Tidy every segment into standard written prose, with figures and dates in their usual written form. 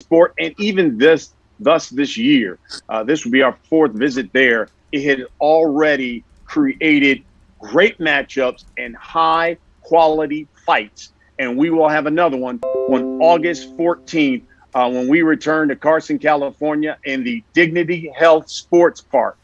sport, and even this year, this will be our fourth visit there. It had already created great matchups and high quality fights. And we will have another one on August 14th when we return to Carson, California in the Dignity Health Sports Park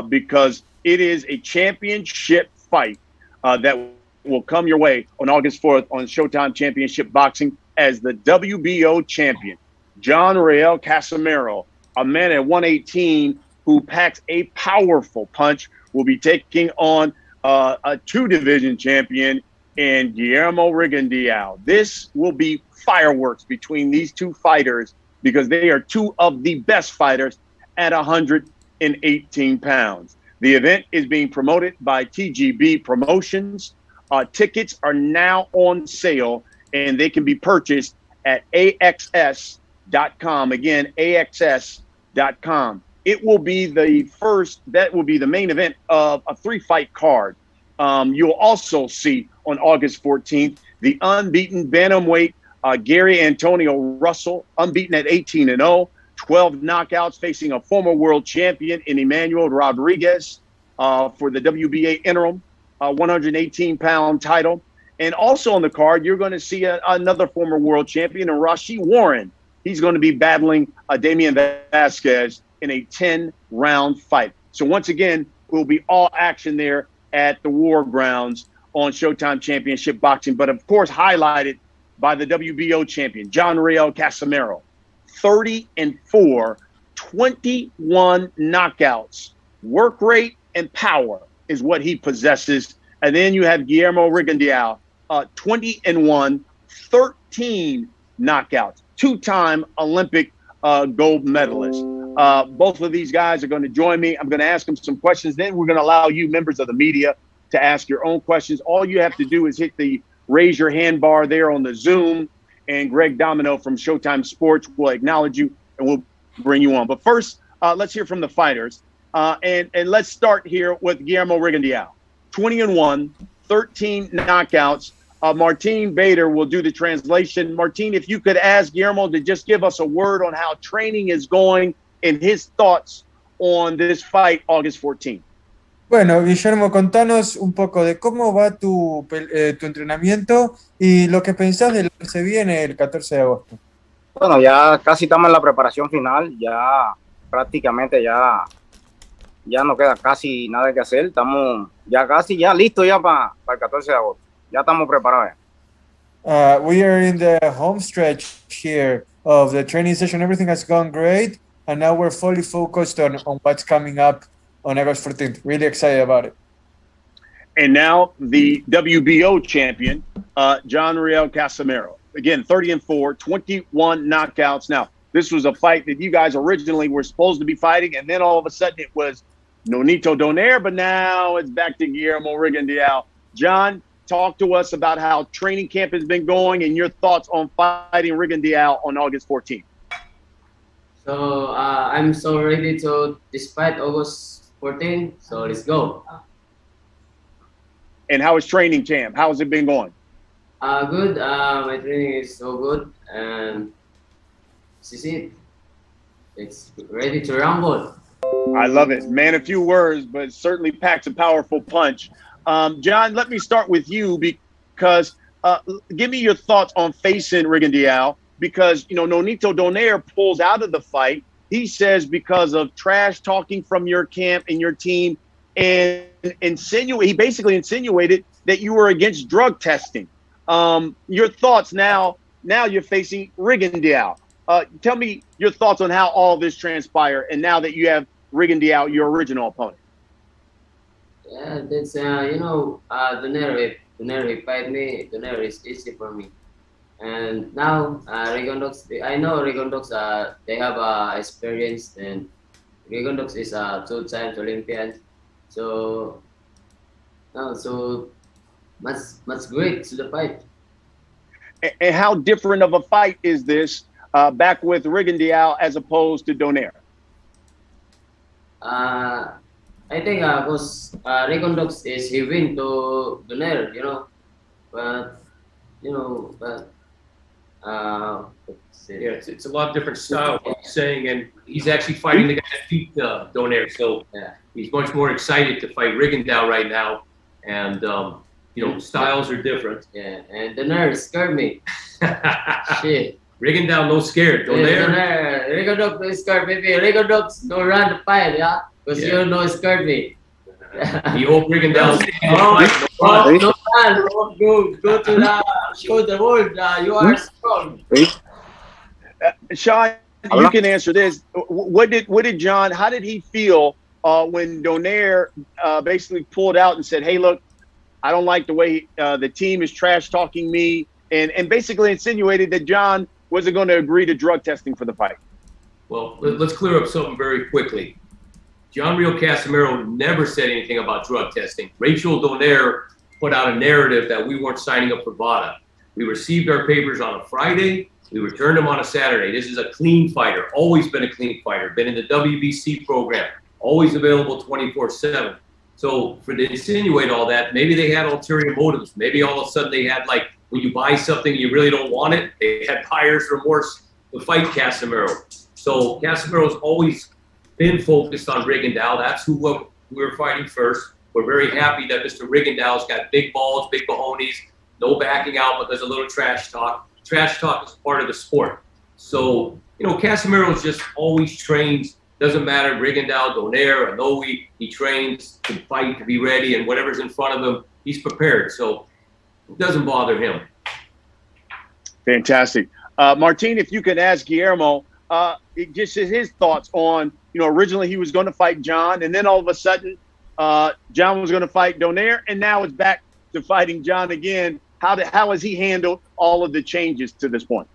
because it is a championship fight that will come your way on August 4th on Showtime Championship Boxing as the WBO champion. John Riel Casimero, a man at 118 who packs a powerful punch, will be taking on a two-division champion in Guillermo Rigondeaux. This will be fireworks between these two fighters because they are two of the best fighters at 118 pounds. The event is being promoted by TGB Promotions. Tickets are now on sale, and they can be purchased at AXS.com. Again, AXS.com. It will be the main event of a three-fight card. You'll also see on August 14th the unbeaten bantamweight Gary Antonio Russell, unbeaten at 18-0, 12 knockouts, facing a former world champion in Emmanuel Rodriguez for the WBA interim 118-pound title. And also on the card, you're going to see another former world champion, Rashid Warren. He's going to be battling Damian Vasquez in a 10-round fight. So once again, we'll be all action there at the War Grounds on Showtime Championship Boxing, but of course highlighted by the WBO champion, John Riel Casimero. 30-4, 21 knockouts. Work rate and power is what he possesses. And then you have Guillermo Rigondeaux, 20-1, 13 knockouts. Two-time Olympic gold medalist. Both of these guys are going to join me. I'm going to ask them some questions. Then we're going to allow you, members of the media, to ask your own questions. All you have to do is hit the raise your hand bar there on the Zoom, and Greg Domino from Showtime Sports will acknowledge you, and we'll bring you on. But first, let's hear from the fighters. And let's start here with Guillermo Rigondeaux. 20-1, 13 knockouts. Martin Bader will do the translation. Martin, if you could ask Guillermo to just give us a word on how training is going and his thoughts on this fight August 14th. Bueno, Guillermo, contanos un poco de cómo va tu entrenamiento y lo que pensás de lo que se viene el 14 de agosto. Bueno, ya casi estamos en la preparación final, ya prácticamente ya no queda casi nada que hacer, estamos ya casi listos ya para el 14 de agosto, ya estamos preparados. We are in the home stretch here of the training session. Everything has gone great, and now we're fully focused on what's coming up on August 14th. Really excited about it. And now the WBO champion, John Riel Casimero. Again, 30-4, 21 knockouts. Now, this was a fight that you guys originally were supposed to be fighting, and then all of a sudden it was Nonito Donaire, but now it's back to Guillermo Rigondeaux. John, talk to us about how training camp has been going and your thoughts on fighting Rigondeaux on August 14th. So I'm so ready to this fight August 14th, so let's go. And how is training camp? How has it been going? Good. My training is so good, and this is it. It's ready to rumble. I love it. Man, a few words, but it certainly packs a powerful punch. John, let me start with you because give me your thoughts on facing Rigondeaux because, Nonito Donaire pulls out of the fight. He says because of trash talking from your camp and your team, and he basically insinuated that you were against drug testing. Your thoughts now you're facing Rigondeaux. Tell me your thoughts on how all this transpired and now that you have Rigondeaux, your original opponent. Yeah, that's Donaire fight me. Donaire is easy for me. And now Rigondeaux, I know Rigondeaux, they have experience, and Rigondeaux is a two-time Olympian. So much great to the fight. And how different of a fight is this back with Rigondeaux as opposed to Donaire? I think because Rigondeaux is he win to Donaire, but let's see. Yeah, it's a lot of different styles, what he's saying, and he's actually fighting the guy that beat Donaire. So he's much more excited to fight Rigondeaux right now, and styles are different. Yeah, and Donaire scared me. Shit. Rigondeaux no scared. Donaire, Rigondeaux no scared me. Rigondeaux no run the fight, yeah, because you no scared me. You hope Rigondeaux no run. Go to the show the world. You are strong. Sean, you can answer this. What did John? How did he feel when Donaire basically pulled out and said, "Hey, look, I don't like the way the team is trash talking me," and basically insinuated that John wasn't going to agree to drug testing for the fight? Well, let's clear up something very quickly. John Riel Casimero never said anything about drug testing. Rachel Donaire put out a narrative that we weren't signing up for VADA. We received our papers on a Friday. We returned them on a Saturday. This is a clean fighter, always been a clean fighter, been in the WBC program, always available 24/7. So for to insinuate all that, maybe they had ulterior motives. Maybe all of a sudden they had, like, when you buy something you really don't want it, they had buyer's remorse to fight Casimero. So Casimero's always been focused on Rigondeaux. That's who we're fighting first. We're very happy that Mr. Rigondeaux's got big balls, big cojones, no backing out, but there's a little trash talk. Trash talk is part of the sport. So, Casimero's just always trains. Doesn't matter, Rigondeaux, Donaire, Inoue, he trains to fight, to be ready, and whatever's in front of him, he's prepared. So it doesn't bother him. Fantastic. Martin, if you could ask Guillermo, just his thoughts on, originally he was going to fight John, and then all of a sudden John was going to fight Donaire, and now it's back to fighting John again. How has he handled all of the changes to this point?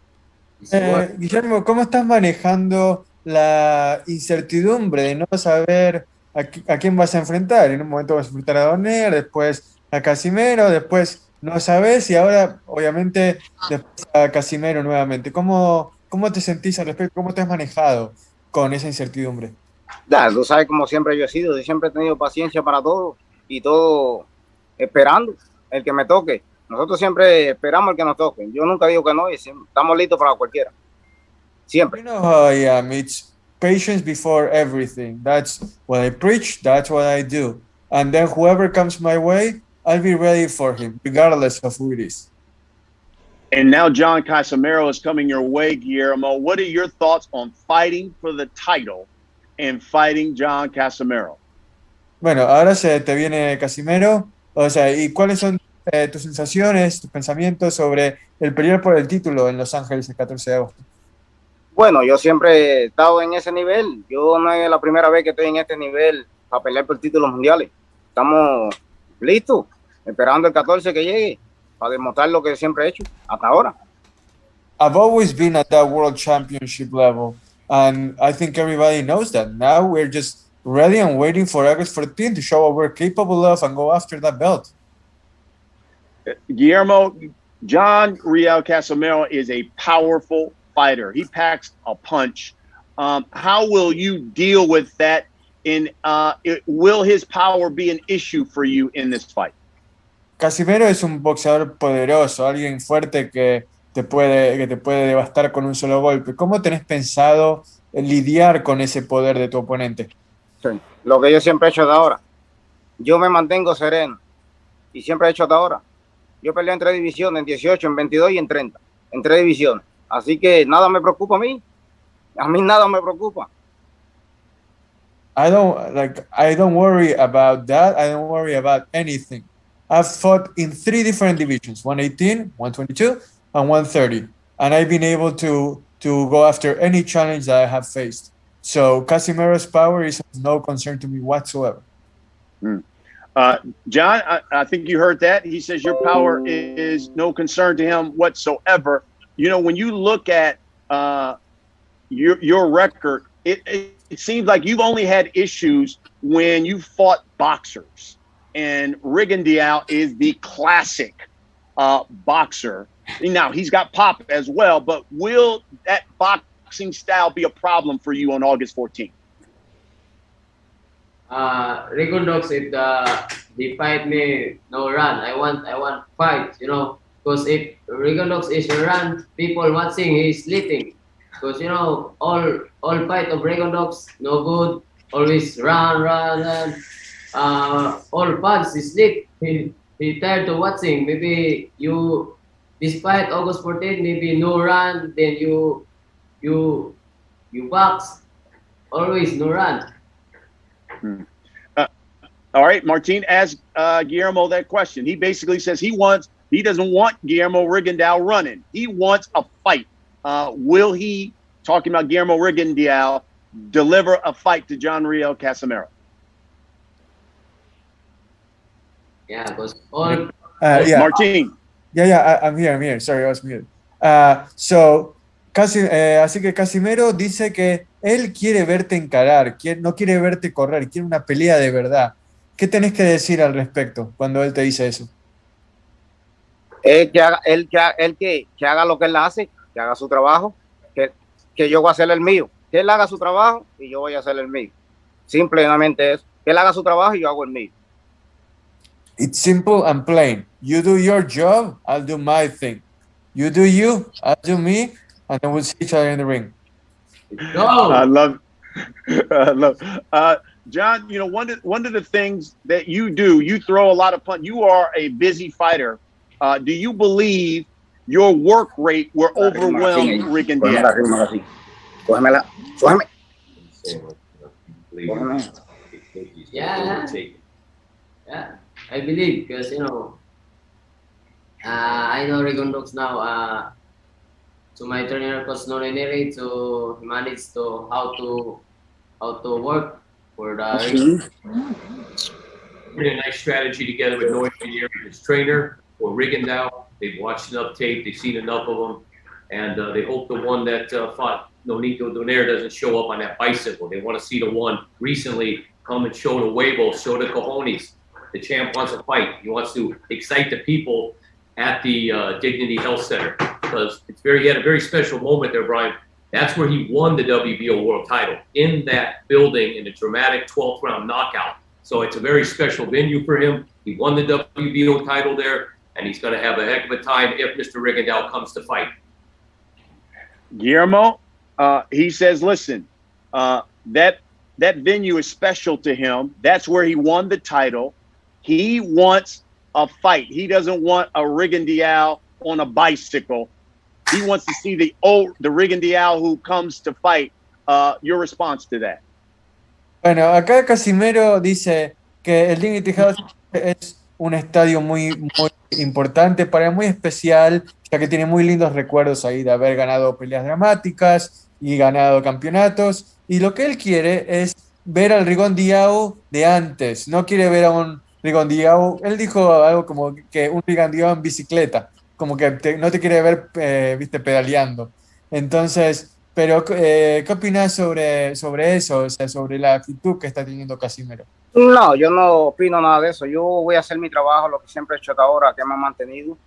Guillermo, ¿cómo estás manejando la incertidumbre de no saber a quién vas a enfrentar? En un momento vas a enfrentar a Donaire, después a Casimero, después no sabes, y ahora obviamente después a Casimero nuevamente. ¿Cómo te sentís al respecto? ¿Cómo te has manejado con esa incertidumbre? Tú sabes como siempre yo siempre he tenido paciencia para todo y todo esperando el que me toque. Nosotros siempre esperamos el que nos toque. Yo nunca digo que no y estamos listos para cualquiera. Siempre. You know how I am. It's patience before everything. That's what I preach. That's what I do. And then whoever comes my way, I'll be ready for him, regardless of who it is. And now John Casimero is coming your way, Guillermo. What are your thoughts on fighting for the title and fighting John Casimero? Bueno, ahora se te viene Casimero. O sea, ¿y cuáles son tus sensaciones, tus pensamientos sobre el pelear por el título en Los Ángeles el 14 de agosto? Bueno, yo siempre he estado en ese nivel. Yo no es la primera vez que estoy en este nivel para pelear por títulos mundiales. Estamos listos, esperando el 14 que llegue para demostrar lo que siempre he hecho hasta ahora. I've always been at that world championship level, and I think everybody knows that. Now we're just ready and waiting for August 14 to show what we're capable of and go after that belt. Guillermo, John Riel Casimero is a powerful fighter. He packs a punch. How will you deal with that? Will his power be an issue for you in this fight? Casimero es un boxeador poderoso, alguien fuerte que te puede devastar con un solo golpe. ¿Cómo tenés pensado lidiar con ese poder de tu oponente? Sí. Lo que yo siempre he hecho hasta ahora. Yo me mantengo sereno y siempre he hecho hasta ahora. Yo peleo en 3 divisiones, en 18, en 22 y en 30, en 3 divisiones. Así que nada me preocupa a mí. A mí nada me preocupa. I don't worry about that. I don't worry about anything. I've fought in 3 different divisions, 118, 122, and 130. And I've been able to go after any challenge that I have faced. So Casimero's power is of no concern to me whatsoever. John, I think you heard that. He says your power is no concern to him whatsoever. When you look at your record, it seems like you've only had issues when you fought boxers. And Rigondeaux is the classic boxer. Now, he's got pop as well, but will that boxing style be a problem for you on August 14th? Rigondeaux, if they fight me, no run. I want fight, Because if Rigondeaux is run, people watching he's sleeping. Because you know all fight of Rigondeaux no good. Always run. All fans is sleep. He tired of watching. Maybe you, despite August 14, maybe no run. Then you box. Always no run. All right, Martin asked Guillermo that question. He basically says he doesn't want Guillermo Rigondeaux running. He wants a fight. Will he, talking about Guillermo Rigondeaux, deliver a fight to John Riel Casimero? Yeah, because all. Yeah. Martin. I'm here. Sorry, I was muted. Así que Casimero dice que él quiere verte encarar, no quiere verte correr, quiere una pelea de verdad. ¿Qué tenés que decir al respecto cuando él te dice eso? Que haga lo que él hace, que haga su trabajo, que yo voy a hacer el mío. Que él haga su trabajo y yo voy a hacer el mío. Simplemente eso. Que él haga su trabajo y yo hago el mío. It's simple and plain. You do your job, I'll do my thing. You do you, I'll do me, and then we'll see each other in the ring. No. I love. John, you know, one of the things that you do, you throw a lot of punch. You are a busy fighter. Do you believe your work rate will overwhelm Rigondeaux? Cógemela. Yeah, I believe because you know, I know Rigondeaux now. To my trainer, Coach Norineri, to manage to how to work for the. Put a nice strategy together with Norineri, his trainer, or Rigondeaux. They've watched enough tape, they've seen enough of them, and they hope the one that fought Nonito Donaire doesn't show up on that bicycle. They want to see the one recently come and show the huevos, show the cojones. The champ wants a fight. He wants to excite the people at the Dignity Health Center because he had a very special moment there, Brian. That's where he won the WBO world title in that building in a dramatic 12th round knockout. So it's a very special venue for him. He won the WBO title there, and he's going to have a heck of a time if Mr. Rigondeaux comes to fight. Guillermo, he says, listen, that venue is special to him. That's where he won the title. He wants a fight. He doesn't want a Rigondeaux on a bicycle. He wants to see the Rigondeaux who comes to fight. Your response to that? Bueno, acá Casimero dice que el Dignity Health es un estadio muy importante para él, muy especial, ya que tiene muy lindos recuerdos ahí de haber ganado peleas dramáticas y ganado campeonatos. Y lo que él quiere es ver al Rigondeaux de antes. No quiere ver a un Rigondeaux. Él dijo algo como que un Rigondeaux en bicicleta, como que no te quiere ver, pedaleando. Entonces, pero ¿qué opinas sobre eso? O sea, sobre la actitud que está teniendo Casimero. No, yo no opino nada de eso. Yo voy a hacer mi trabajo, lo que siempre he hecho hasta ahora, que me ha mantenido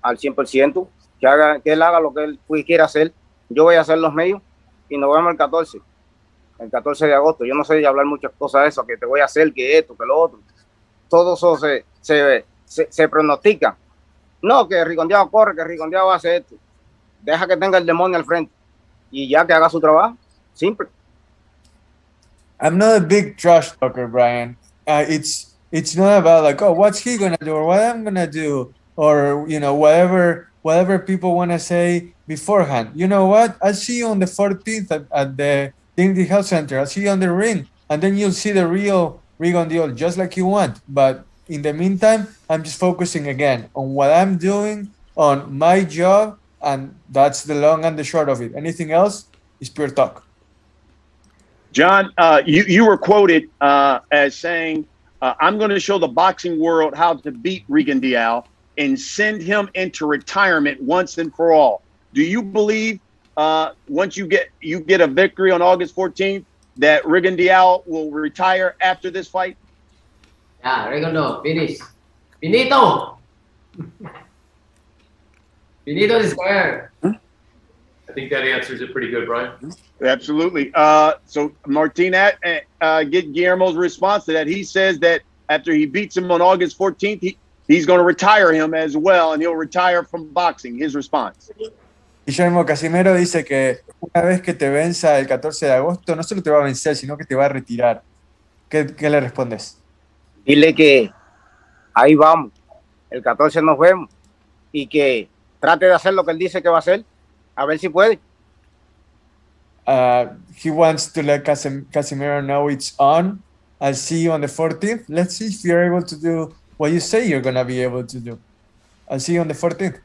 al 100%. Que él haga lo que él quiera hacer. Yo voy a hacer los míos y nos vemos el 14 de agosto. Yo no sé de hablar muchas cosas de eso, que te voy a hacer, que esto, que lo otro. Todo eso se pronostica. No, que Rigondeaux corre, que Rigondeaux hace esto. Deja que tenga el demonio al frente y ya que haga su trabajo. Simple. I'm not a big trash talker, Brian. It's not about like, oh, what's he gonna do or what I'm gonna do or whatever people want to say beforehand. You know what? I'll see you on the 14th at the Dignity Health Center. I'll see you on the ring, and then you'll see the real Rigondeaux just like you want. But in the meantime, I'm just focusing again on what I'm doing, on my job, and that's the long and the short of it. Anything else is pure talk. John, you were quoted as saying, I'm going to show the boxing world how to beat Rigondeaux and send him into retirement once and for all. Do you believe once you get a victory on August 14th that Rigondeaux will retire after this fight? Yeah, Rigondeaux, finish. Finito! Finito is square. I think that answers it pretty good, Brian. Absolutely. So Martina, get Guillermo's response to that. He says that after he beats him on August 14th, he's going to retire him as well, and he'll retire from boxing. His response. Guillermo Casimero dice que una vez que te venza el 14 de agosto, no solo te va a vencer, sino que te va a retirar. ¿Qué le respondes? Dile que ahí vamos, el 14 nos vemos y que trate de hacer lo que él dice que va a hacer, a ver si puede. He wants to let Casimero know it's on. I'll see you on the 14th. Let's see if you're able to do what you say you're going to be able to do. I'll see you on the 14th.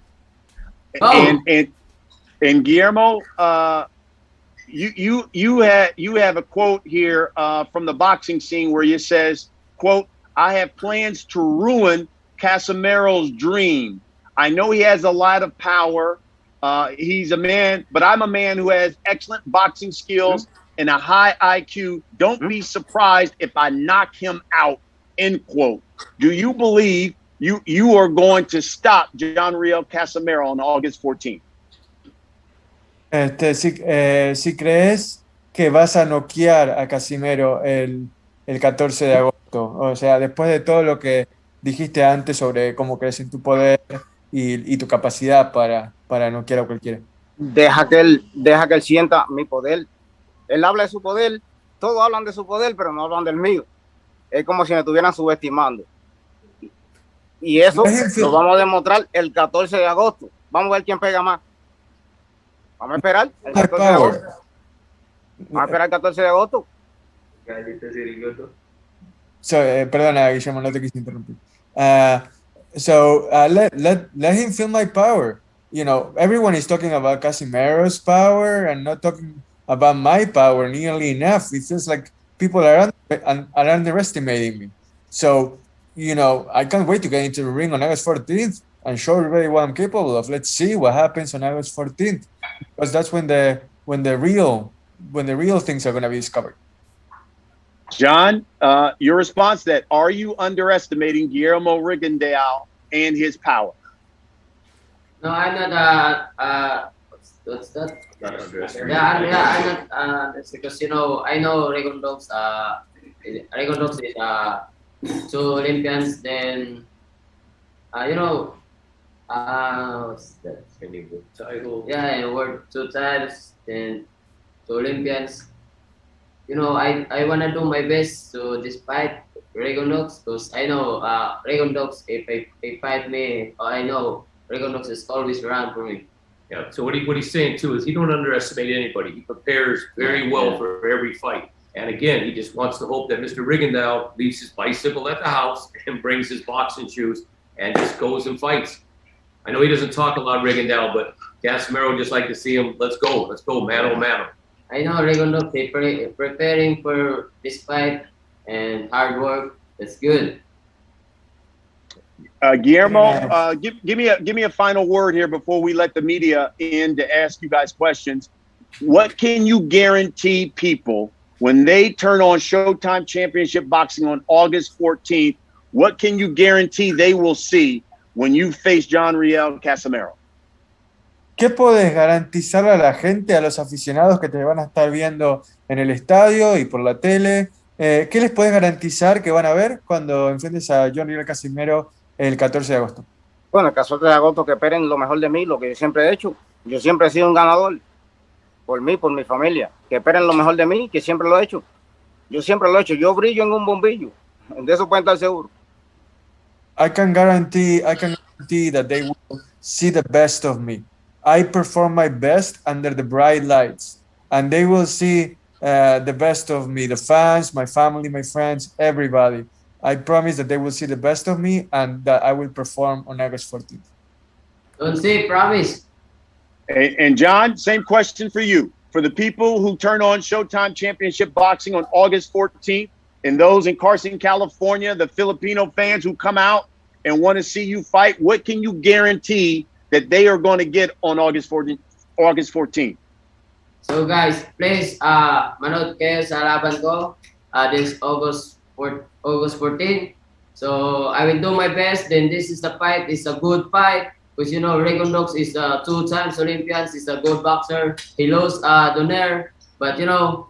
Oh. And Guillermo, you have a quote here from the boxing scene where it says, quote, "I have plans to ruin Casimero's dream. I know he has a lot of power. He's a man, but I'm a man who has excellent boxing skills and a high IQ. Don't be surprised if I knock him out," end quote. Do you believe you are going to stop Riel Casimero on August 14th? Si crees que vas a noquear a Casimero el 14 de agosto, o sea, después de todo lo que dijiste antes sobre cómo crees en tu poder y tu capacidad para noquear a cualquiera. Deja que él sienta mi poder. Él habla de su poder, todos hablan de su poder, pero no hablan del mío. Es como si me estuvieran subestimando. Y eso lo vamos a demostrar el 14 de agosto. Vamos a ver quién pega más. Vamos a esperar el 14 de agosto. Vamos a esperar el 14 de agosto. Perdona, Guillermo, no te quise interrumpir. Let him feel my power. You know, everyone is talking about Casimero's power and not talking about my power nearly enough. It feels like people are underestimating me. So, you know, I can't wait to get into the ring on August 14th and show everybody what I'm capable of. Let's see what happens on August 14th, because that's when the real things are going to be discovered. John, your response to that, are you underestimating Guillermo Rigondeaux and his power? No, I'm not. What's that? I'm not. Because you know, I know Rigondeaux. Rigondeaux is 2 Olympians. Then, you know, what's that? Title. Yeah, world 2 times. Then 2 Olympians. You know, I wanna do my best to despite Rigondeaux, because I know Rigondeaux. If he fight me, I know Rigondeaux is always around for me. Yeah. So what he's saying too is he don't underestimate anybody. He prepares very well for every fight. And again, he just wants to hope that Mr. Rigondeaux leaves his bicycle at the house and brings his boxing shoes and just goes and fights. I know he doesn't talk a lot, Rigondeaux, but Casimero just like to see him. Let's go, mano a mano. I know Rigondeaux preparing for this fight and hard work. That's good. Guillermo, give me a final word here before we let the media in to ask you guys questions. What can you guarantee people when they turn on Showtime Championship Boxing on August 14th? What can you guarantee they will see when you face Riel Casimero? ¿Qué puedes garantizar a la gente, a los aficionados que te van a estar viendo en el estadio y por la tele? ¿Qué les puedes garantizar que van a ver cuando enfrentes a Riel Casimero el 14 de agosto? Bueno, el 14 de agosto que esperen lo mejor de mí, lo que yo siempre he hecho. Yo siempre he sido un ganador. Por mí, por mi familia. Que esperen lo mejor de mí, que siempre lo he hecho. Yo siempre lo he hecho. Yo brillo en un bombillo. De eso pueden estar seguros. I can guarantee that they will see the best of me. I perform my best under the bright lights, and they will see the best of me, the fans, my family, my friends, everybody. I promise that they will see the best of me and that I will perform on August 14th. Don't say promise. And John, same question for you. For the people who turn on Showtime Championship Boxing on August 14th, and those in Carson, California, the Filipino fans who come out and want to see you fight, what can you guarantee that they are going to get on August 14th? So guys, please manood kayo sa laban ko this August 14. So I will do my best. Then this is the fight. It's a good fight because you know Rigondeaux is 2 times Olympian. He's a good boxer. He lost Donaire, but you know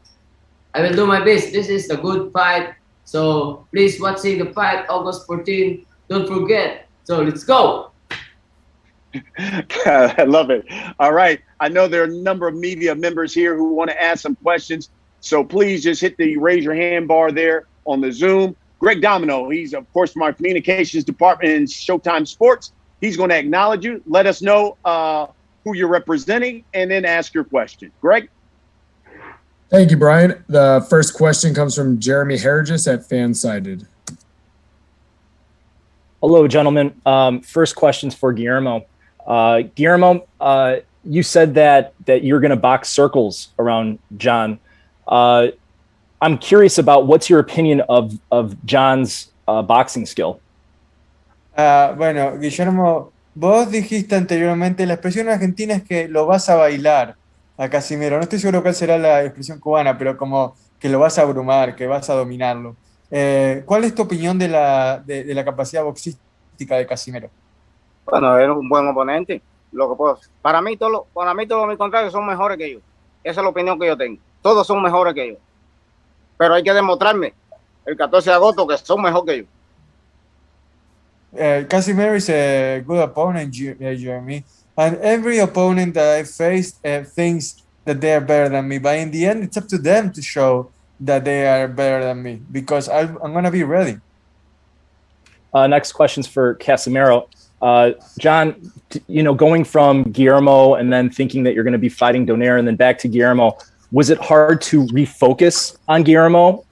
I will do my best. This is a good fight. So please watching the fight August 14. Don't forget So let's go. I love it. All right. I know there are a number of media members here who want to ask some questions. So please just hit the raise your hand bar there on the Zoom. Greg Domino, he's, of course, from our communications department in Showtime Sports. He's going to acknowledge you. Let us know who you're representing and then ask your question. Greg? Thank you, Brian. The first question comes from Jeremy Hergis at Fansided. Hello, gentlemen. First question's for Guillermo. Guillermo, you said that you're going to box circles around John. I'm curious about what's your opinion of John's boxing skill. Bueno, Guillermo, vos dijiste anteriormente, la expresión argentina es que lo vas a bailar a Casimero. No estoy seguro cuál será la expresión cubana, pero como que lo vas a abrumar, que vas a dominarlo. ¿Cuál es tu opinión de la capacidad boxística de Casimero? Bueno, es un buen oponente. Lo que puedo, para mí todos mis contrarios son mejores que yo. Esa es la opinión que yo tengo. Todos son mejores que yo. Pero hay que demostrarme el 14 de agosto que son mejor que yo. Casimero is a good opponent, Jeremy. And every opponent that I faced thinks that they are better than me. But in the end, it's up to them to show that they are better than me because I'm going to be ready. Next question's for Casimero. John, going from Guillermo and then thinking that you're going to be fighting Donaire and then back to Guillermo, was it hard to refocus on Guillermo?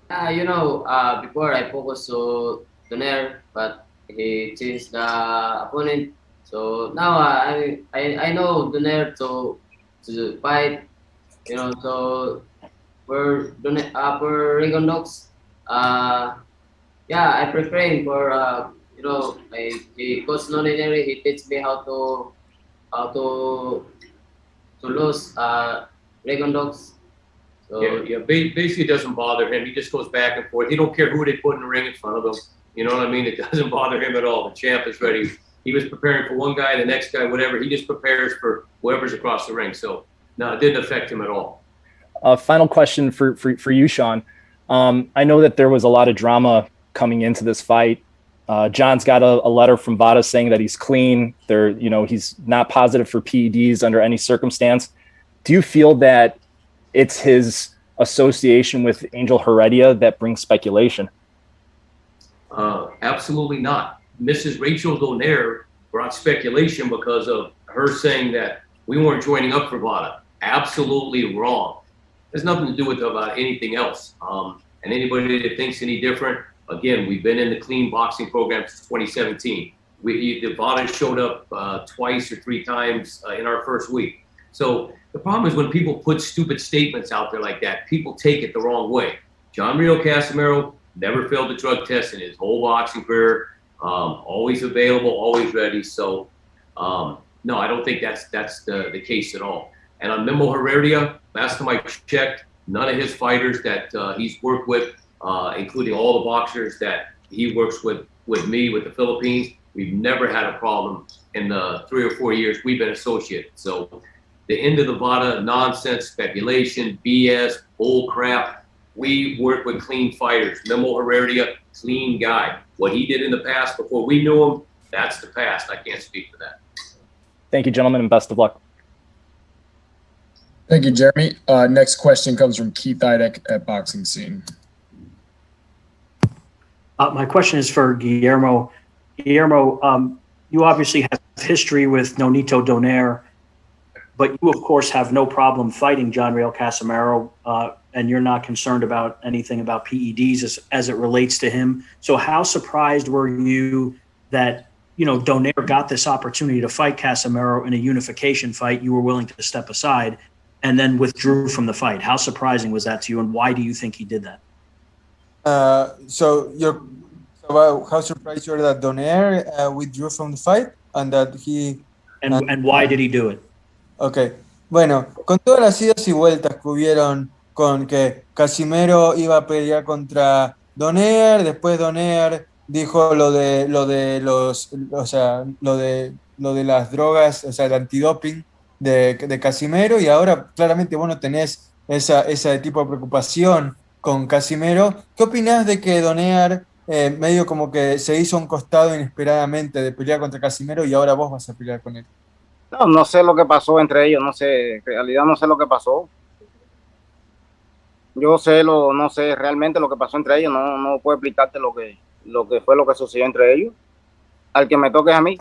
Before I focused on Donaire, but he changed the opponent. So now I know Donaire to fight. So for Rigondeaux, I preparing for he coach Noneneri. He teach me how to lose Rigondeaux. So basically it doesn't bother him. He just goes back and forth. He don't care who they put in the ring in front of him. You know what I mean? It doesn't bother him at all. The champ is ready. He was preparing for one guy, the next guy, whatever. He just prepares for whoever's across the ring. So no, it didn't affect him at all. Final question for you, Sean. I know that there was a lot of drama coming into this fight. John's got a letter from Vada saying that he's clean. He's not positive for PEDs under any circumstance. Do you feel that it's his association with Angel Heredia that brings speculation? Absolutely not. Mrs. Rachel Donaire brought speculation because of her saying that we weren't joining up for Vada. Absolutely wrong. There's nothing to do with about anything else. And anybody that thinks any different, again, we've been in the clean boxing program since 2017. The Vada showed up twice or three times in our first week. So the problem is when people put stupid statements out there like that, people take it the wrong way. John Riel Casimero never failed a drug test in his whole boxing career. Always available, always ready. So no, I don't think that's the case at all. And on Memo Heredia, last time I checked, none of his fighters that he's worked with, including all the boxers that he works with me, with the Philippines, we've never had a problem in the 3 or 4 years we've been associated. So the end of the Vada nonsense, speculation, BS, bull crap, we work with clean fighters. Memo Heredia, clean guy. What he did in the past before we knew him, that's the past. I can't speak for that. Thank you, gentlemen, and best of luck. Thank you, Jeremy. Next question comes from Keith Idek at Boxing Scene. My question is for Guillermo. Guillermo, you obviously have history with Nonito Donaire, but you, of course, have no problem fighting John Riel Casimero, and you're not concerned about anything about PEDs as it relates to him. So how surprised were you that, Donaire got this opportunity to fight Casimero in a unification fight? You were willing to step aside and then withdrew from the fight. How surprising was that to you, and why do you think he did that? So how surprised you are that Donaire withdrew from the fight and that he... And why did he do it? Ok, bueno, con todas las idas y vueltas que hubieron con que Casimero iba a pelear contra Donaire, después Donaire dijo lo de las drogas, o sea, el antidoping de Casimero, y ahora claramente vos no tenés ese tipo de preocupación con Casimero. ¿Qué opinás de que Donaire medio como que se hizo a un costado inesperadamente de pelear contra Casimero y ahora vos vas a pelear con él. No, no sé lo que pasó entre ellos, no sé, en realidad no sé lo que pasó. No sé realmente lo que pasó entre ellos, no puedo explicarte lo que fue lo que sucedió entre ellos. Al que me toque es a mí.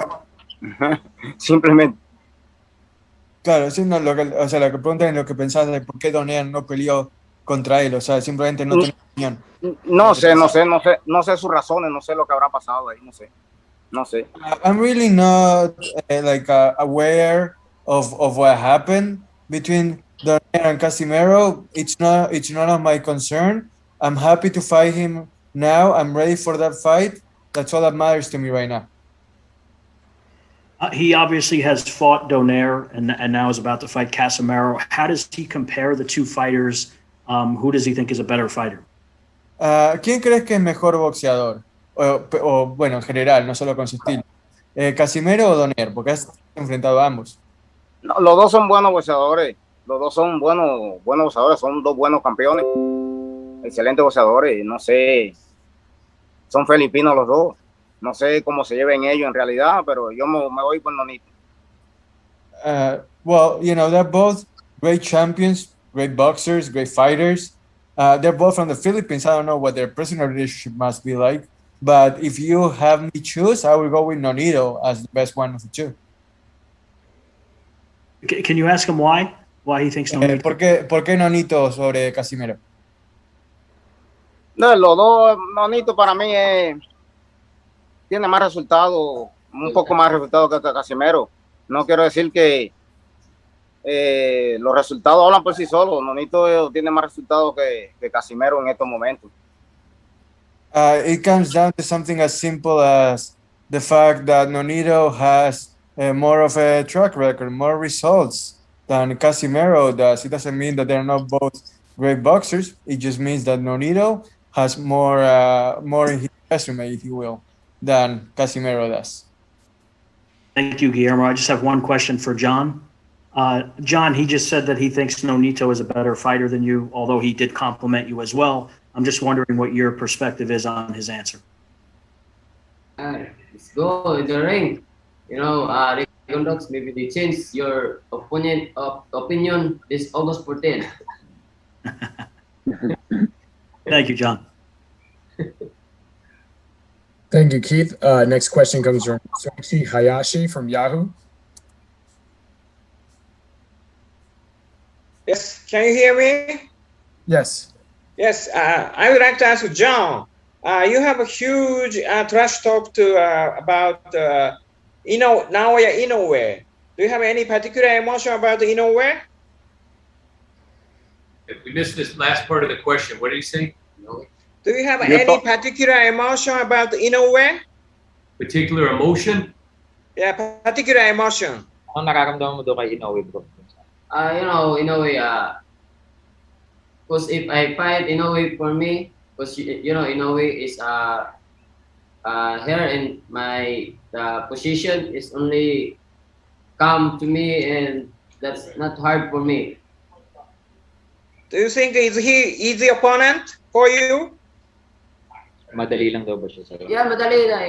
Simplemente. Claro, sí, no, o sea, lo que preguntan es lo que pensás de por qué Donaire no peleó contra él, o sea, simplemente no tenía opinión. No sé sus razones, no sé lo que habrá pasado ahí, no sé. I'm really not aware of what happened between Donaire and Casimero. It's none of my concern. I'm happy to fight him now. I'm ready for that fight. That's all that matters to me right now. He obviously has fought Donaire and now is about to fight Casimero. How does he compare the two fighters? Who does he think is a better fighter? ¿Quién crees que es mejor boxeador? Bueno, en general, no solo con su estilo. ¿Casimero o Donaire? Porque has enfrentado a ambos. No, los dos son buenos boxeadores. Los dos son buenos boxeadores. Son dos buenos campeones. Excelentes boxeadores. No sé. Son filipinos los dos. No sé cómo se lleven ellos en realidad, pero yo me voy por Nonito. Well, you know, they're both great champions, great boxers, great fighters. They're both from the Philippines. I don't know what their personal relationship must be like, but if you have me choose, I will go with Nonito as the best one of the two. Can you ask him why? Why he thinks Nonito? ¿Por qué Nonito sobre Casimero? No, los dos, Nonito para mí tiene más resultados, un poco más resultados que Casimero. No quiero decir que los resultados hablan por sí solos. Nonito tiene más resultados que Casimero en estos momentos. It comes down to something as simple as the fact that Nonito has more of a track record, more results than Casimero does. It doesn't mean that they're not both great boxers. It just means that Nonito has more in his resume, if you will, than Casimero does. Thank you, Guillermo. I just have one question for John. John, he just said that he thinks Nonito is a better fighter than you, although he did compliment you as well. I'm just wondering what your perspective is on his answer. Let's go in the ring. You know, Rigondeaux, maybe they change your opinion this August 14th. Thank you, John. Thank you, Keith. Next question comes from Soichi Hayashi from Yahoo. Yes, can you hear me? Yes. Yes, I would like to ask John. You have a huge trash talk about Naoya Inoue. Do you have any particular emotion about Inoue? If we missed this last part of the question, what did he say? Do you have any particular emotion about Inoue? Particular emotion? Yeah, particular emotion. Ano nararamdaman mo doon kay Inoue, bro? Inoue, because if I fight Inoue for me, because Inoue is here in my position is only come to me, and that's not hard for me. Do you think is he easy opponent for you? Madali lang daw ba siya sa'yo? Yeah, madali na.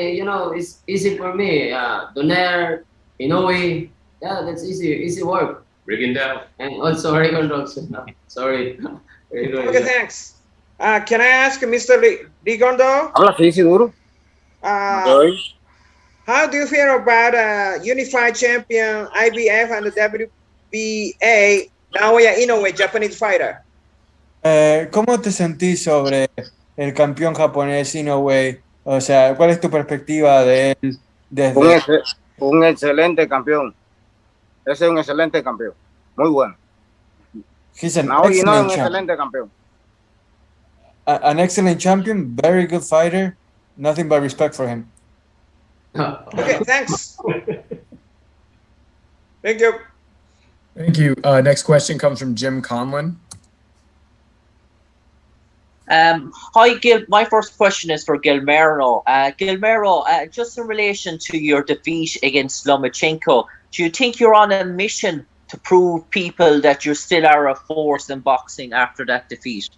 It's easy for me. Donaire, Inoue, yeah, that's easy work. Rigondeaux. And also Rigondeaux. Sorry. Okay, thanks. Can I ask Mr. Rigondeaux? Habla así, duro. How do you feel about unified champion IBF and the WBA Naoya Inoue, Japanese fighter? ¿Cómo te sentís sobre el campeón japonés Inoue? O sea, ¿cuál es tu perspectiva de él desde... Un excelente campeón. Ese es un excelente campeón. Muy bueno. He's an excellent excelente campeón. An excellent champion, very good fighter. Nothing but respect for him. Okay, thanks. Thank you. Thank you. Next question comes from Jim Conlon. Hi, Gil. My first question is for Guillermo. Guillermo, just in relation to your defeat against Lomachenko, do you think you're on a mission to prove people that you still are a force in boxing after that defeat?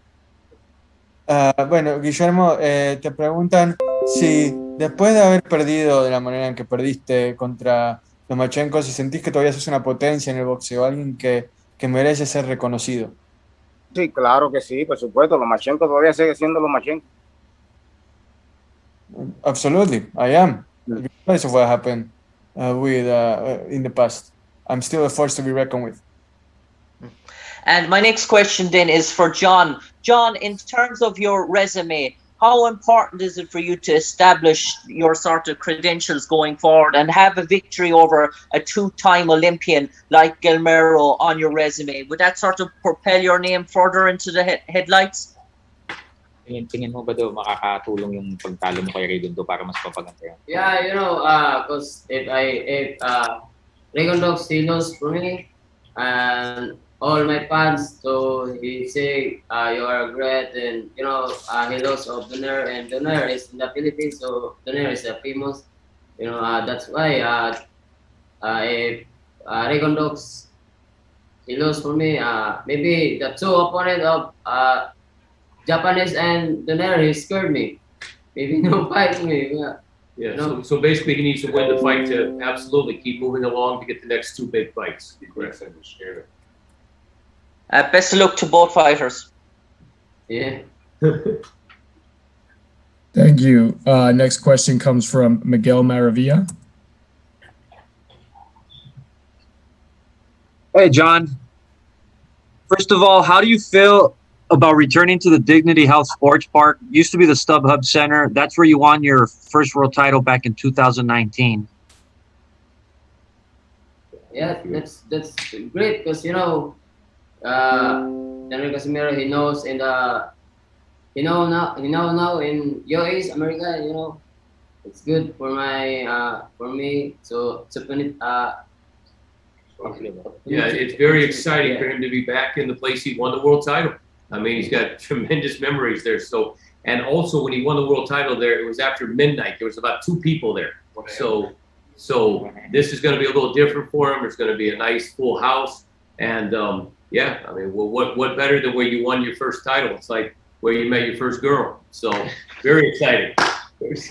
Bueno, Guillermo, te preguntan si después de haber perdido de la manera en que perdiste contra Lomachenko, si sentís que todavía sos una potencia en el boxeo, alguien que merece ser reconocido. Sí, claro que sí, por supuesto. Lomachenko todavía sigue siendo Lomachenko. Absolutely, I am. Regardless of what happened in the past, I'm still a force to be reckoned with. And my next question then is for John. John, in terms of your resume, how important is it for you to establish your sort of credentials going forward and have a victory over a two-time Olympian like Guillermo on your resume? Would that sort of propel your name further into the headlights? Tingin mo ba daw makakatulong yung pagtalo mo kay Rigondeaux para mas papaganda yan? Yeah, because if Rigondeaux he knows for me and all my fans, so he say you are great, and he lost of Donaire, and Donaire is in the Philippines, so Donaire is famous. That's why if Rigondeaux he lost for me, maybe the two opponent of Japanese and Donaire he scared me. Maybe no fight me. Yeah. So basically, he needs to win the fight to absolutely keep moving along to get the next two big fights. Correct. Best of luck to both fighters. Yeah. Thank you. Next question comes from Miguel Maravilla. Hey, John. First of all, how do you feel about returning to the Dignity Health Sports Park? Used to be the StubHub Center. That's where you won your first world title back in 2019. Yeah, that's great because Riel Casimero he knows in the now in US America, it's good for my for me so yeah, it's very exciting for him to be back in the place he won the world title. I mean, he's got tremendous memories there. So, and also when he won the world title there, it was after midnight. There was about 2 people there. So this is going to be a little different for him. It's going to be a nice full house. And yeah, I mean, well, what better than where you won your first title? It's like where you met your first girl. So very exciting.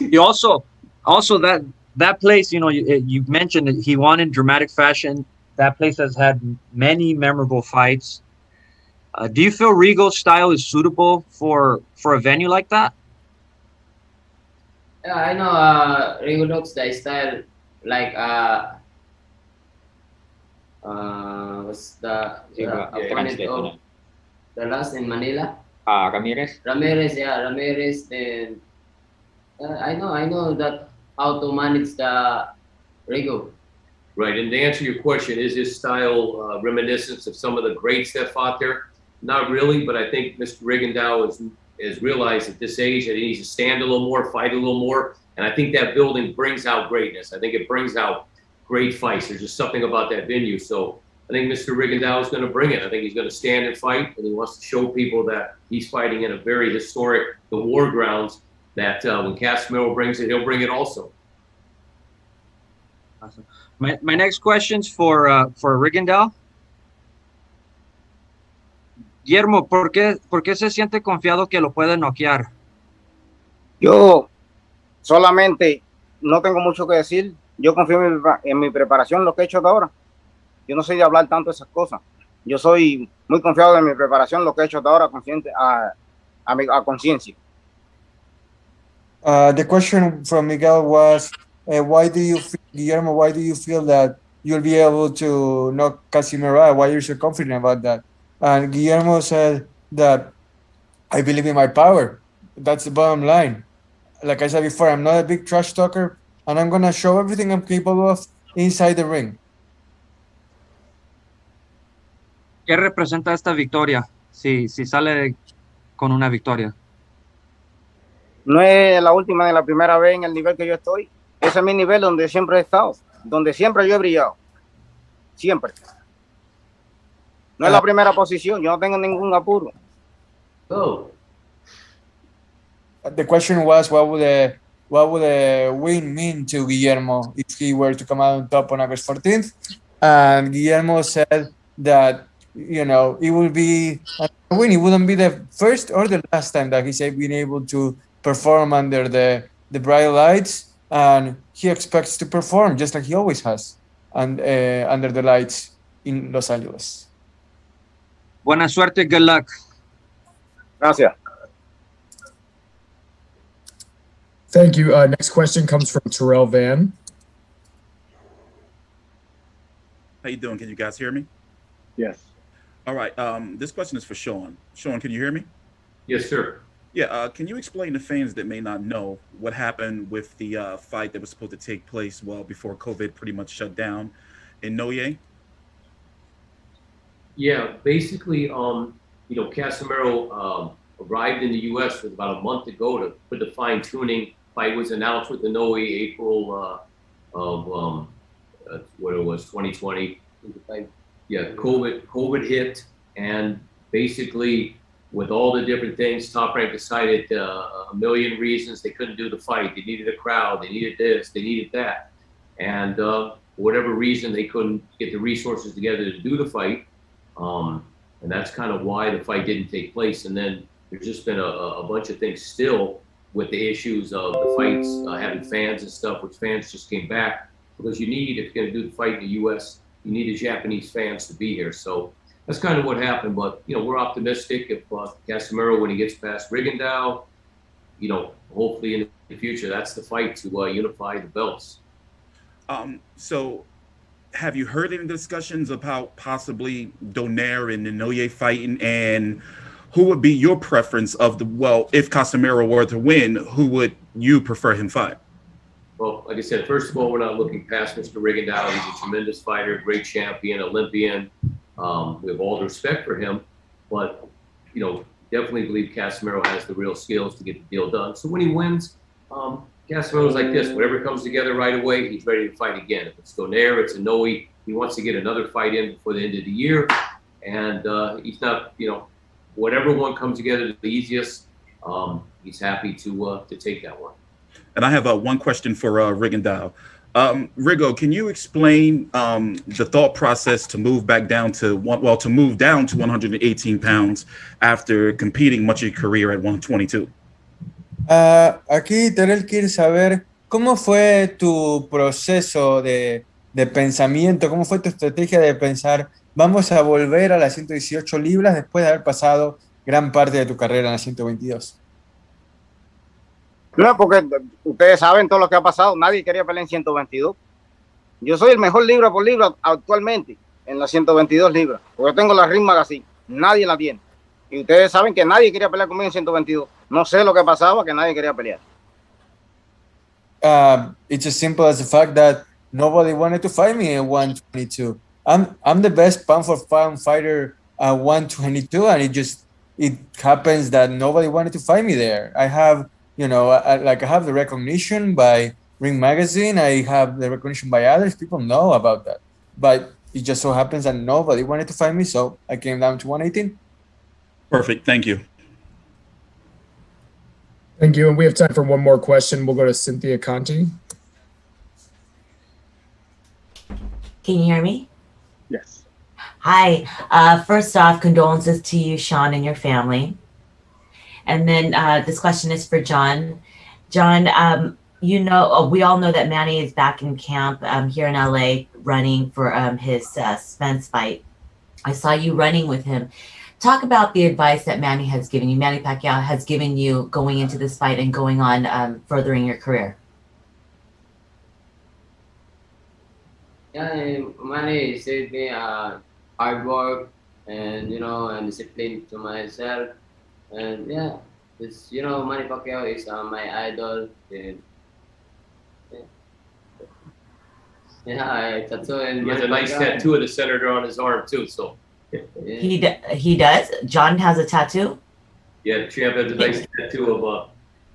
You also that place, you mentioned that he won in dramatic fashion. That place has had many memorable fights. Do you feel Rigo's style is suitable for a venue like that? Yeah, I know Rigondeaux the style like was the opponent of the last in Manila. Ramirez. Ramirez. Then I know that how to manage the Rigo. Right, and to answer your question, is his style reminiscent of some of the greats that fought there? Not really, but I think Mr. Rigondeaux has realized at this age that he needs to stand a little more, fight a little more, and I think that building brings out greatness. I think it brings out great fights. There's just something about that venue. So I think Mr. Rigondeaux is going to bring it. I think he's going to stand and fight, and he wants to show people that he's fighting in a very historic, the war grounds, that when Casimero brings it, he'll bring it also. Awesome. My next question's for Rigondeaux. Guillermo, ¿por qué se siente confiado que lo puede noquear? Yo solamente no tengo mucho que decir. Yo confío en mi preparación, lo que he hecho hasta ahora. Yo no soy de hablar tanto de esas cosas. Yo soy muy confiado en mi preparación, lo que he hecho hasta ahora, consciente a conciencia. The question from Miguel was, Guillermo, why do you feel that you'll be able to knock Casimero out? Why you're so confident about that? And Guillermo said that I believe in my power. That's the bottom line. Like I said before, I'm not a big trash talker, and I'm going to show everything I'm capable of inside the ring. ¿Qué representa esta victoria? Si sale con una victoria. No es la última ni la primera vez en el nivel que yo estoy. Ese es mi nivel donde siempre he estado, donde siempre yo he brillado. Siempre. No es la primera posición, yo no tengo ningún apuro. Oh. The question was, what would a win mean to Guillermo if he were to come out on top on August 14th? And Guillermo said that, it will be a win. It wouldn't be the first or the last time that he's been able to perform under the the bright lights, and he expects to perform just like he always has, and under the lights in Los Angeles. Buena suerte. Good luck. Gracias. Thank you. Next question comes from Terrell Van. How you doing? Can you guys hear me? Yes. All right. This question is for Sean. Sean, can you hear me? Yes, sir. Yeah. Can you explain to fans that may not know what happened with the fight that was supposed to take place before COVID pretty much shut down in Noye? Yeah, basically, Casimero arrived in the U.S. with about a month ago to put the fine tuning. Fight was announced with the Noe April of what it was, 2020. Yeah, COVID hit, and basically with all the different things, Top Rank decided a million reasons they couldn't do the fight. They needed a crowd, they needed this, they needed that, and for whatever reason they couldn't get the resources together to do the fight, and that's kind of why the fight didn't take place. And then there's just been a bunch of things still with the issues of the fights having fans and stuff, which fans just came back because you need, if you're going to do the fight in the U.S., you need the Japanese fans to be here. So that's kind of what happened. But, we're optimistic if Casimero, when he gets past Rigondeaux, hopefully in the future, that's the fight to unify the belts. So have you heard any discussions about possibly Donaire and the Noye fighting, and who would be your preference of if Casimero were to win, who would you prefer him fight? Well, like I said, first of all, we're not looking past Mr. Rigondeaux. He's a tremendous fighter, great champion, Olympian. We have all the respect for him, but, definitely believe Casimero has the real skills to get the deal done. So when he wins, Casimero's like this. Whatever comes together right away, he's ready to fight again. If it's Donaire, it's a Noe, he wants to get another fight in before the end of the year. And he's not, whatever one comes together the easiest, he's happy to take that one. And I have one question for Rigondeaux. Rigo, can you explain the thought process to move back down to 118 pounds after competing much of your career at 122? Aquí Terrell quiere saber cómo fue tu proceso de pensamiento, cómo fue tu estrategia de pensar, vamos a volver a las 118 libras después de haber pasado gran parte de tu carrera en las 122. No, porque ustedes saben todo lo que ha pasado. Nadie quería pelear en 122. Yo soy el mejor libra por libra actualmente en las 122 libras. Porque yo tengo la Ring Magazine. Nadie la tiene. Y ustedes saben que nadie quería pelear conmigo en 122. No sé lo que pasaba, que nadie quería pelear. It's as simple as the fact that nobody wanted to fight me at 122. I'm the best pound for pound fighter at 122, and it happens that nobody wanted to fight me there. I have I have the recognition by Ring Magazine. I have the recognition by others. People know about that. But it just so happens that nobody wanted to fight me, so I came down to 118. Perfect. Thank you. Thank you. And we have time for one more question. We'll go to Cynthia Conti. Can you hear me? Yes. Hi. First off, condolences to you, Sean, and your family. And then this question is for John. John, we all know that Manny is back in camp here in LA running for his Spence fight. I saw you running with him. Talk about the advice that Manny has given you, Manny Pacquiao has given you going into this fight and going on furthering your career. Yeah, Manny said me hard work and and discipline to myself. And yeah, it's Manny Pacquiao is my idol. And I tattoo and he has a nice tattoo of the senator on his arm too. So he does. John has a tattoo. Yeah, Champ has a nice tattoo of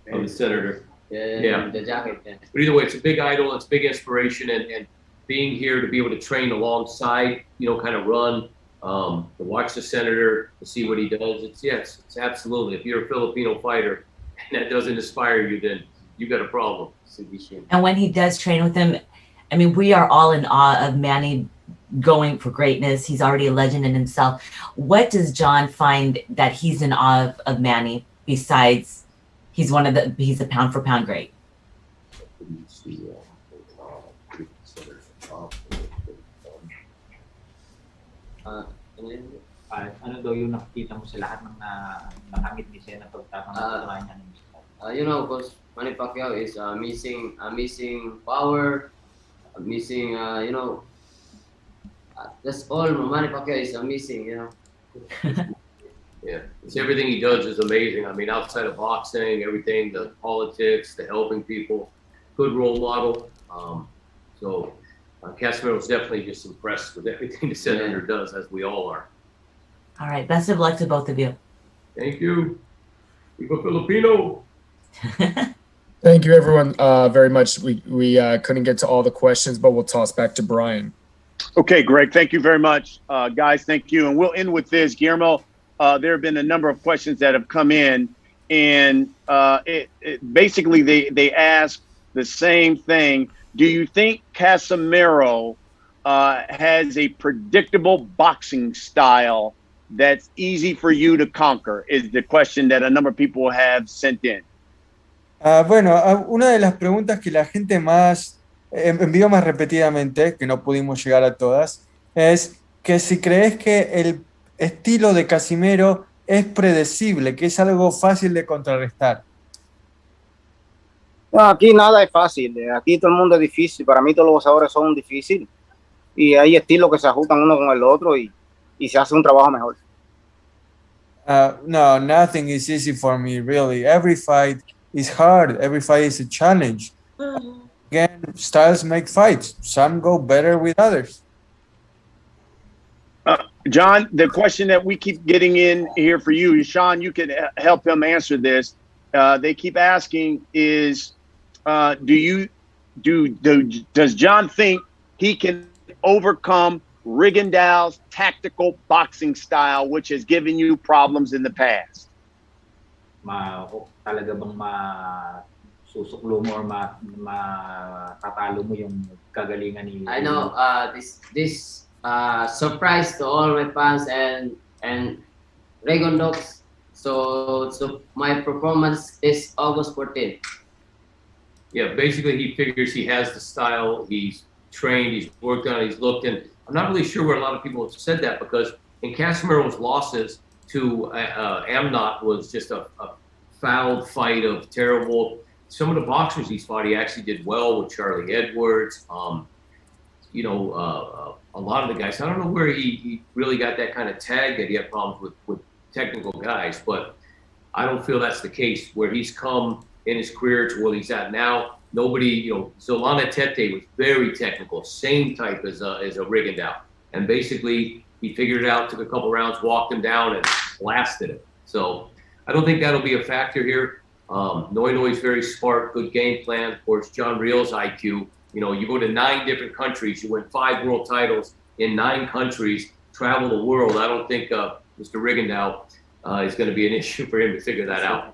the senator. Yeah, the jacket. Yeah. But either way, it's a big idol. It's a big inspiration, and being here to be able to train alongside, kind of run. To watch the senator, to see what he does, it's absolutely. If you're a Filipino fighter and that doesn't inspire you, then you got a problem. And when he does train with him, I mean, we are all in awe of Manny going for greatness. He's already a legend in himself. What does John find that he's in awe of Manny besides he's a pound for pound great? Ano daw yung nakikita mo sa lahat ng nakamit ni Sen na pagtatanggap niya ng you know, because Manny Pacquiao is missing power, missing, you know, that's all Manny Pacquiao is missing, you know. Yeah, it's everything he does is amazing. I mean, outside of boxing, everything, the politics, the helping people, good role model. So Casimero was definitely just impressed with everything the senator does, as we all are. All right. Best of luck to both of you. Thank you. Viva Filipino. Thank you, everyone, very much. We couldn't get to all the questions, but we'll toss back to Brian. Okay, Greg, thank you very much. Guys, thank you. And we'll end with this. Guillermo, there have been a number of questions that have come in, and basically they ask the same thing. Do you think Casimero has a predictable boxing style that's easy for you to conquer? Is the question that a number of people have sent in. Bueno, una de las preguntas que la gente más envió más repetidamente, que no pudimos llegar a todas, es que si crees que el estilo de Casimero es predecible, que es algo fácil de contrarrestar. No, aquí nada es fácil, aquí todo el mundo es difícil, para mí todos los boxeadores son difíciles y hay estilos que se ajustan uno con el otro y se hace un trabajo mejor. No, nothing is easy for me, really. Every fight is hard, every fight is a challenge. Again, styles make fights. Some go better with others. John, the question that we keep getting in here for you, Sean, you can help him answer this. They keep asking is, does John think he can overcome Rigondeaux's tactical boxing style, which has given you problems in the past? Talaga bang susuklo mo or matatalo mo yung kagalingan ni... I know this surprise to all my fans and Rigondeaux. So my performance is August 14th. Yeah, basically he figures he has the style, he's trained, he's worked on it, he's looked, and I'm not really sure where a lot of people have said that, because in Casimero's losses to Amnott was just a fouled fight of terrible. Some of the boxers he's fought, he actually did well with Charlie Edwards. A lot of the guys, I don't know where he really got that kind of tag that he had problems with technical guys, but I don't feel that's the case where he's come in his career to where he's at now. Nobody, Zolana Tete was very technical, same type as a Rigondeaux. And basically he figured it out, took a couple rounds, walked him down and blasted him. So I don't think that'll be a factor here. Noino's very smart, good game plan. Of course, John Riel's IQ. You go to 9 different countries, you win 5 world titles in 9 countries, travel the world. I don't think Mr. Rigondeaux is going to be an issue for him to figure that out.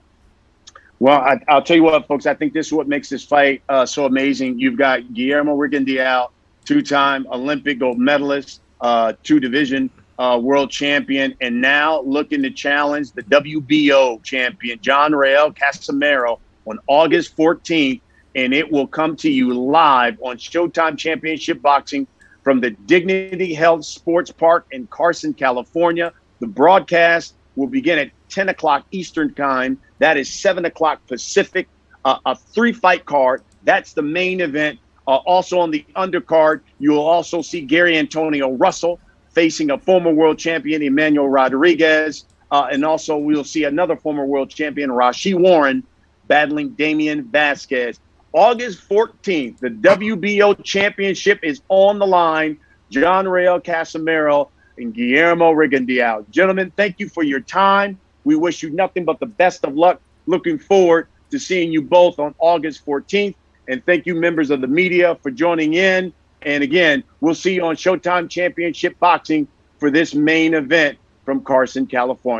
Well, I'll tell you what, folks, I think this is what makes this fight so amazing. You've got Guillermo Rigondeaux, 2-time Olympic gold medalist, 2-division world champion, and now looking to challenge the WBO champion, John Riel Casimero, on August 14th. And it will come to you live on Showtime Championship Boxing from the Dignity Health Sports Park in Carson, California. The broadcast will begin at 10 o'clock Eastern Time. That is 7 o'clock Pacific. A 3-fight card. That's the main event. Also on the undercard, you will also see Gary Antonio Russell facing a former world champion, Emmanuel Rodriguez. And also we'll see another former world champion, Rashi Warren, battling Damian Vasquez. August 14th, the WBO championship is on the line. John Riel Casimero and Guillermo Rigondeaux. Gentlemen, thank you for your time. We wish you nothing but the best of luck. Looking forward to seeing you both on August 14th. And thank you, members of the media, for joining in. And again, we'll see you on Showtime Championship Boxing for this main event from Carson, California.